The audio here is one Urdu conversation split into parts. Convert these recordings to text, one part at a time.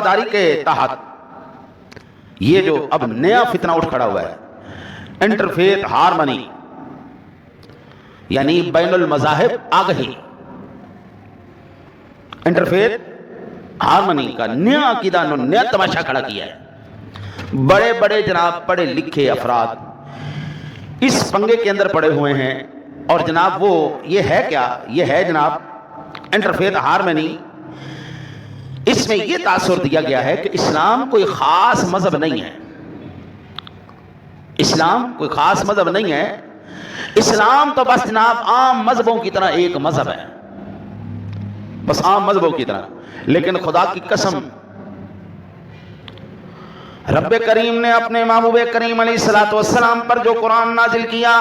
داری کے تحت یہ جو اب نیا فتنہ اٹھ کھڑا ہوا ہے، انٹرفیت ہارمنی، یعنی بین المذاہب آگہی، انٹرفیت ہارمنی کا نیا عقیدہ، نیا تماشا کھڑا کیا ہے۔ بڑے بڑے جناب پڑھے لکھے افراد اس پنگے کے اندر پڑے ہوئے ہیں، اور جناب وہ یہ ہے کیا؟ یہ ہے جناب انٹرفیت ہارمنی۔ اس میں یہ تاثر دیا گیا ہے کہ اسلام کوئی خاص مذہب نہیں ہے، اسلام کوئی خاص مذہب نہیں ہے، اسلام تو بس جناب عام مذہبوں کی طرح ایک مذہب ہے، بس عام مذہبوں کی طرح۔ لیکن خدا کی قسم، رب کریم نے اپنے محبوب کریم علیہ السلام پر جو قرآن نازل کیا،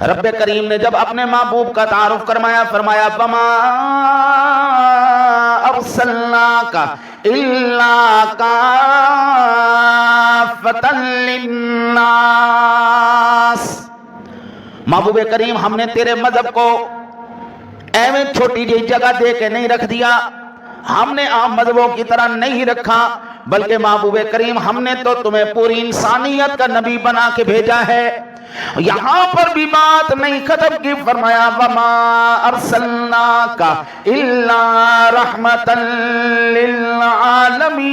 رب کریم نے جب اپنے محبوب کا تعارف فرمایا وَمَا أَرْسَلْنَاكَ إِلَّا كَافَّةً لِلنَّاسِ، محبوب کریم ہم نے تیرے مذہب کو ایویں چھوٹی جی جگہ دے کے نہیں رکھ دیا، ہم نے عام مذہبوں کی طرح نہیں رکھا، بلکہ محبوب کریم ہم نے تو تمہیں پوری انسانیت کا نبی بنا کے بھیجا ہے۔ یہاں پر بھی بات نہیں ختم کی، فرمایا وَمَا أَرْسَلْنَاكَ إِلَّا رَحْمَةً لِلْعَالَمِينَ،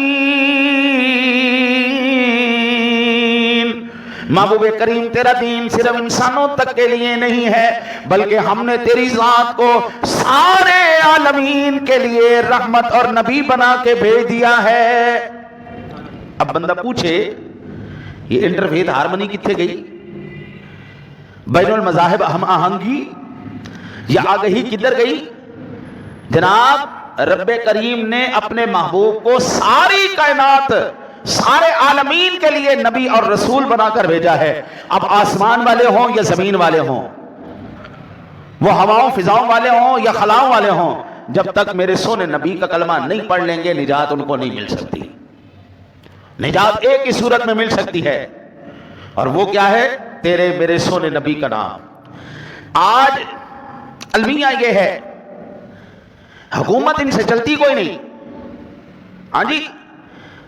محبوب کریم تیرا دین صرف انسانوں تک کے لیے نہیں ہے، بلکہ ہم نے تیری ذات کو سارے عالمین کے لیے رحمت اور نبی بنا کے بھیج دیا ہے۔ اب بندہ پوچھے یہ انٹرفیت ہارمنی کتنے گئی؟ بین المذاہب ہم آہنگی یا آگہی کدھر گئی؟ جناب رب کریم نے اپنے محبوب کو ساری کائنات، سارے عالمین کے لیے نبی اور رسول بنا کر بھیجا ہے۔ اب آسمان والے ہوں یا زمین والے ہوں، وہ ہواؤں فضاؤں والے ہوں یا خلاؤں والے ہوں، جب تک میرے سونے نبی کا کلمہ نہیں پڑھ لیں گے نجات ان کو نہیں مل سکتی۔ نجات ایک ہی صورت میں مل سکتی ہے، اور وہ کیا ہے؟ تیرے میرے سونے نبی کا نام۔ آج المیہ یہ ہے، حکومت ان سے چلتی کوئی نہیں، ہاں جی،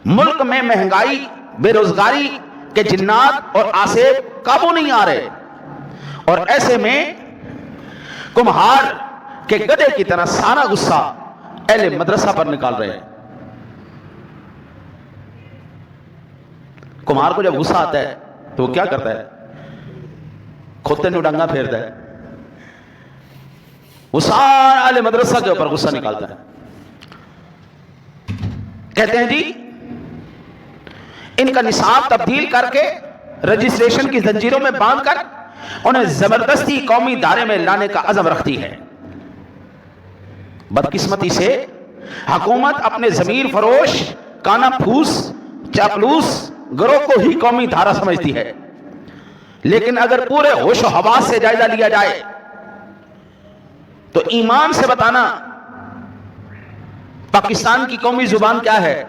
ملک میں مہنگائی، بے روزگاری کے جنات اور آسیب قابو نہیں آ رہے، اور ایسے میں کمہار کے گدھے کی طرح سارا غصہ اہل مدرسہ پر نکال رہے ہیں۔ کمہار کو جب غصہ آتا ہے تو وہ کیا کرتا ہے؟ کھوتے نے ڈنگا پھیرتا ہے، وہ سارا اہل مدرسہ کے اوپر غصہ نکالتا ہے۔ کہتے ہیں جی ان کا نصاب تبدیل کر کے رجسٹریشن کی زنجیروں میں باندھ کر انہیں زبردستی قومی دائرے میں لانے کا عزم رکھتی ہے۔ بدقسمتی سے حکومت اپنے ضمیر فروش، کانا پھوس، چاپلوس گروہ کو ہی قومی دھارا سمجھتی ہے، لیکن اگر پورے ہوش و حواس سے جائزہ لیا جائے تو ایمان سے بتانا پاکستان کی قومی زبان کیا ہے؟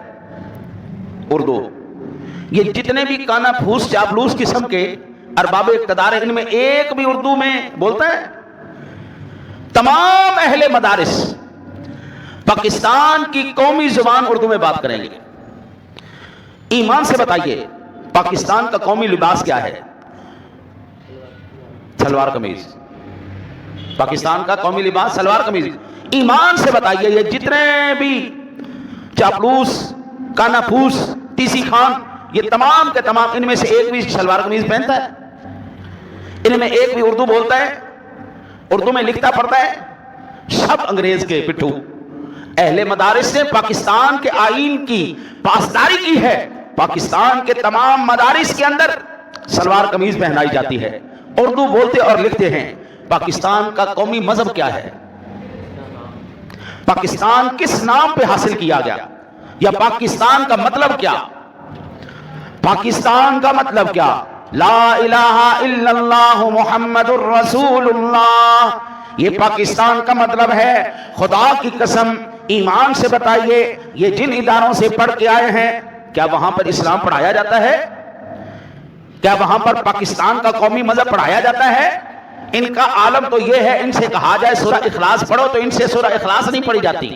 اردو۔ یہ جتنے بھی کانا پھوس چاپلوس قسم کے ارباب اقتدار ہیں، ان میں ایک بھی اردو میں بولتا ہے؟ تمام اہل مدارس پاکستان کی قومی زبان اردو میں بات کریں گے۔ ایمان سے بتائیے پاکستان کا قومی لباس کیا ہے؟ سلوار قمیض۔ پاکستان کا قومی لباس سلوار قمیض۔ ایمان سے بتائیے یہ جتنے بھی چاپلوس، کانا پھوس، ٹی سی خان، یہ تمام کے تمام ان میں سے ایک بھی سلوار قمیض پہنتا ہے؟ ان میں ایک بھی اردو بولتا ہے؟ اردو میں لکھتا پڑھتا ہے؟ سب انگریز کے پٹھو۔ اہل مدارس نے پاکستان کے آئین کی پاسداری کی ہے، پاکستان کے تمام مدارس کے اندر سلوار قمیض پہنائی جاتی ہے، اردو بولتے اور لکھتے ہیں۔ پاکستان کا قومی مذہب کیا ہے؟ پاکستان کس نام پہ حاصل کیا گیا؟ یا پاکستان کا مطلب کیا؟ پاکستان کا مطلب کیا؟ لا الہ الا اللہ محمد الرسول اللہ، یہ پاکستان کا مطلب ہے۔ خدا کی قسم ایمان سے بتائیے یہ جن اداروں سے پڑھ کے آئے ہیں کیا وہاں پر اسلام پڑھایا جاتا ہے؟ کیا وہاں پر پاکستان کا قومی مذہب پڑھایا جاتا ہے؟ ان کا عالم تو یہ ہے، ان سے کہا جائے سورہ اخلاص پڑھو تو ان سے سورہ اخلاص نہیں پڑھی جاتی۔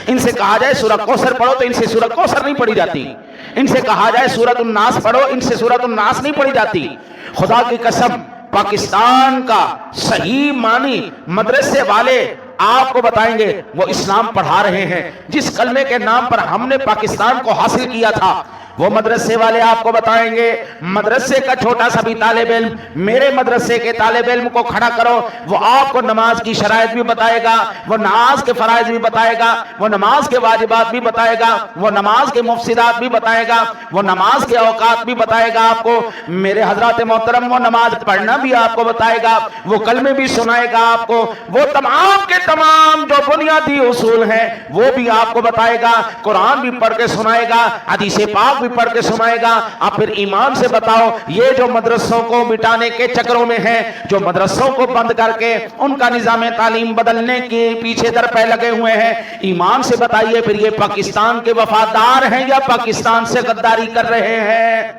ان سے کہا جائے سورہ کوثر پڑھو تو ان سے سورہ کوثر نہیں پڑھی جاتی، ان سے کہا جائے سورۃ الناس پڑھو، ان سے سورۃ الناس نہیں پڑھی جاتی۔ خدا کی قسم پاکستان کا صحیح معنی مدرسے والے آپ کو بتائیں گے، وہ اسلام پڑھا رہے ہیں جس کلمے کے نام پر ہم نے پاکستان کو حاصل کیا تھا، وہ مدرسے والے آپ کو بتائیں گے۔ مدرسے کا چھوٹا سا بھی طالب علم، میرے مدرسے کے طالب علم کو کھڑا کرو، وہ آپ کو نماز کی شرائط بھی بتائے گا، وہ نماز کے فرائض بھی بتائے گا، وہ نماز کے واجبات بھی بتائے گا، وہ نماز کے مفسدات بھی بتائے گا، وہ نماز کے اوقات بھی بتائے گا آپ کو۔ میرے حضرات محترم، وہ نماز پڑھنا بھی آپ کو بتائے گا، وہ کلمے بھی سنائے گا آپ کو، وہ تمام کے تمام جو بنیادی اصول ہیں وہ بھی آپ کو بتائے گا، قرآن بھی پڑھ کے سنائے گا، حدیث پاک بھی پڑھ کے سنائے گا۔ آپ پھر ایمان سے بتاؤ، یہ جو مدرسوں کو مٹانے کے چکروں میں ہیں، جو مدرسوں کو بند کر کے ان کا نظام تعلیم بدلنے کے پیچھے در پہ لگے ہوئے ہیں، ایمان سے بتائیے پھر یہ پاکستان کے وفادار ہیں یا پاکستان سے غداری کر رہے ہیں؟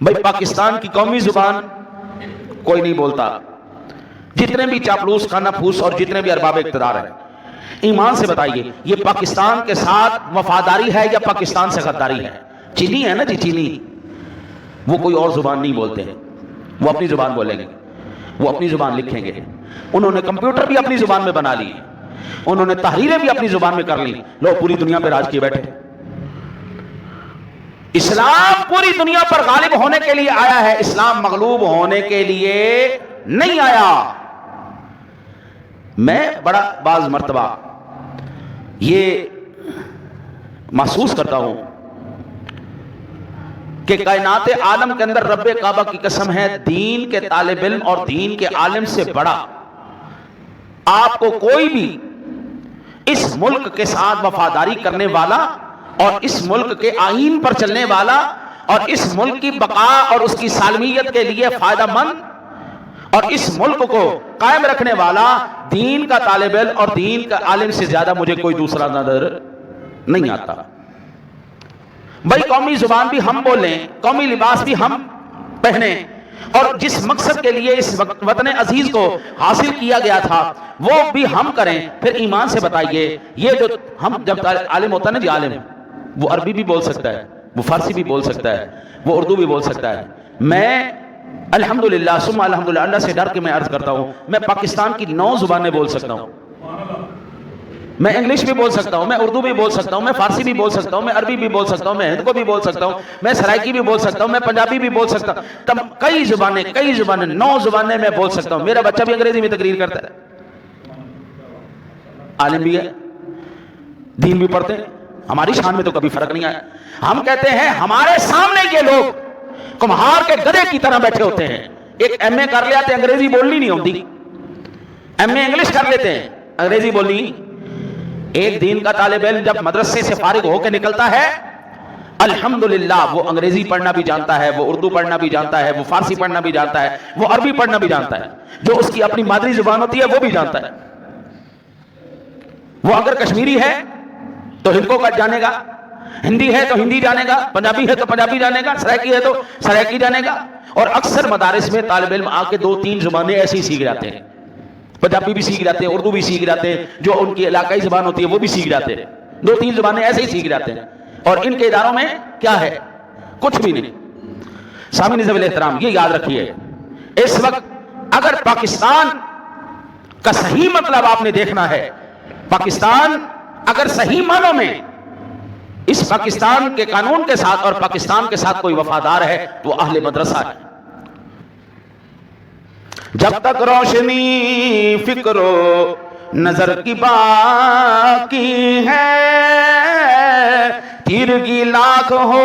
بھائی پاکستان کی قومی زبان کوئی نہیں بولتا، جتنے بھی چاپلوس خانہ پھوس اور جتنے بھی ارباب اقتدار ہیں، ایمان سے بتائیے یہ پاکستان کے ساتھ وفاداری ہے یا پاکستان سے غداری ہے؟ چینی ہے نا جی، چینی، وہ کوئی اور زبان نہیں بولتے ہیں، وہ اپنی زبان بولیں گے، وہ اپنی زبان لکھیں گے۔ انہوں نے کمپیوٹر بھی اپنی زبان میں بنا لی، انہوں نے تحریریں بھی اپنی زبان میں کر لی، لوگ پوری دنیا پہ راج کیے بیٹھے۔ اسلام پوری دنیا پر غالب ہونے کے لیے آیا ہے، اسلام مغلوب ہونے کے لیے نہیں آیا۔ میں بڑا بعض مرتبہ یہ محسوس کرتا ہوں کہ کائنات عالم کے اندر رب کعبہ کی قسم ہے، دین کے طالب علم اور دین کے عالم سے بڑا آپ کو کوئی بھی اس ملک کے ساتھ وفاداری کرنے والا اور اس ملک کے آئین پر چلنے والا اور اس ملک کی بقا اور اس کی سالمیت کے لیے فائدہ مند اور اس ملک کو قائم رکھنے والا دین کا طالب علم اور دین کا عالم سے زیادہ مجھے کوئی دوسرا نظر نہیں آتا۔ بھائی قومی زبان بھی ہم بولیں، قومی لباس بھی ہم پہنیں، اور جس مقصد کے لیے اس وطن عزیز کو حاصل کیا گیا تھا وہ بھی ہم کریں، پھر ایمان سے بتائیے یہ جو ہم جب عالم ہوتا ہے نا جی، عالم وہ عربی بھی بول سکتا ہے، وہ فارسی بھی بول سکتا ہے، وہ اردو بھی بول سکتا ہے۔ میں الحمدللہ ثم الحمدللہ اللہ سے ڈر کے میں عرض کرتا ہوں، میں پاکستان کی 9 زبانیں بول سکتا ہوں، میں انگلش بھی بول سکتا ہوں، میں اردو بھی بول سکتا ہوں، میں فارسی بھی بول سکتا ہوں، میں عربی بھی بول سکتا ہوں، میں ہند کو بھی بول سکتا ہوں، میں سرائکی بھی بول سکتا ہوں، میں پنجابی بھی بول سکتا ہوں، تب کئی زبانیں 9 زبانیں میں بول سکتا ہوں۔ میرا بچہ بھی انگریزی میں تقریر کرتا ہے، عالم بھی ہے، دین بھی پڑھتے ہیں، ہماری شان میں تو کبھی فرق نہیں آیا۔ ہم کہتے ہیں ہمارے سامنے یہ لوگ کمہار کے گدھے کی طرح بیٹھے ہوتے ہیں، ایک ایم اے کر لیا تو انگریزی بولنی نہیں ہوتی، ایم اے انگلش کر لیتے ہیں، انگریزی بولنی۔ ایک دین کا طالب علم جب مدرسے سے فارغ ہو کے نکلتا ہے الحمدللہ وہ انگریزی پڑھنا بھی جانتا ہے، وہ اردو پڑھنا بھی جانتا ہے، وہ فارسی پڑھنا بھی جانتا ہے، وہ عربی پڑھنا بھی جانتا ہے، جو اس کی اپنی مادری زبان ہوتی ہے وہ بھی جانتا ہے۔ وہ اگر کشمیری ہے تو ہندکو کا جانے گا، ہندی ہے تو ہندی جانے گا، پنجابی ہے تو پنجابی جانے گا، سرائکی ہے تو سرائکی جانے گا۔ اور اکثر مدارس میں طالب علم آ کے 2-3 زبانیں ایسی ہی سیکھ جاتے ہیں، پنجابی بھی سیکھ جاتے ہیں، اردو بھی سیکھ جاتے ہیں، جو ان کی علاقائی زبان ہوتی ہے وہ بھی سیکھ جاتے ہیں، 2-3 زبانیں ایسے ہی سیکھ جاتے ہیں، اور ان کے اداروں میں کیا ہے؟ کچھ بھی نہیں۔ سامعین ذوی الاحترام یہ یاد رکھیے، اس وقت اگر پاکستان کا صحیح مطلب آپ نے دیکھنا ہے، پاکستان اگر صحیح معنوں میں اس پاکستان کے قانون کے ساتھ اور پاکستان کے ساتھ کوئی وفادار ہے تو وہ اہل مدرسہ ہے۔ جب تک روشنی فکر و نظر کی باقی ہے، تیرگی لاکھ ہو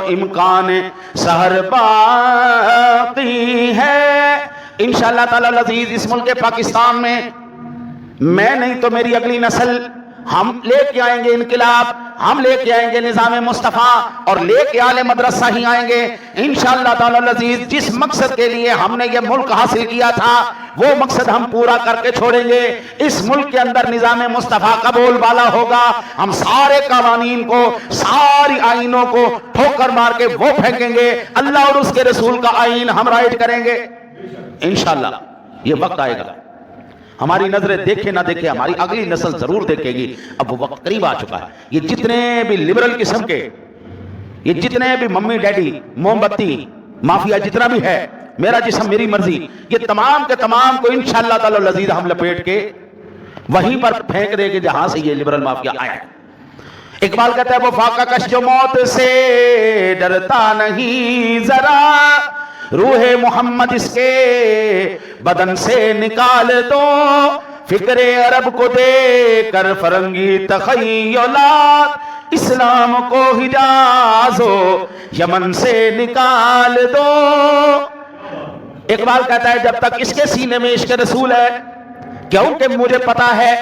امکان سحر باقی ہے۔ انشاءاللہ تعالی العزیز اس ملک پاکستان میں نہیں تو میری اگلی نسل، ہم لے کے آئیں گے انقلاب، ہم لے کے آئیں گے نظام مصطفیٰ، اور لے کے آلے مدرسہ ہی آئیں گے انشاءاللہ تعالی العزیز۔ جس مقصد کے لیے ہم نے یہ ملک حاصل کیا تھا وہ مقصد ہم پورا کر کے چھوڑیں گے۔ اس ملک کے اندر نظام مصطفیٰ کا بول بالا ہوگا، ہم سارے قوانین کو، ساری آئینوں کو ٹھوکر مار کے وہ پھینکیں گے، اللہ اور اس کے رسول کا آئین ہم رائج کریں گے انشاءاللہ۔ یہ وقت آئے گا، ہماری نظریں دیکھے نہ دیکھے ہماری اگلی نسل ضرور دیکھے گی. اب وہ وقت قریب آ چکا ہے. یہ جتنے بھی لبرل قسم کے، یہ جتنے بھی ممی ڈیڈی موم بتی مافیا جتنا بھی ہے، میرا جسم میری مرضی، یہ تمام کے تمام کو انشاءاللہ تعالی العزیز ہم لپیٹ کے وہیں پر پھینک دے کہ جہاں سے یہ لبرل مافیا آیا ہے. اقبال کہتا ہے وہ فاقہ کش جو موت سے ڈرتا نہیں ذرا، روح محمد اس کے بدن سے نکال دو، فکر عرب کو دے کر فرنگی تخیلات، اسلام کو حجاز و یمن سے نکال دو. اقبال کہتا ہے جب تک اس کے سینے میں عشق رسول ہے، کیونکہ مجھے پتا ہے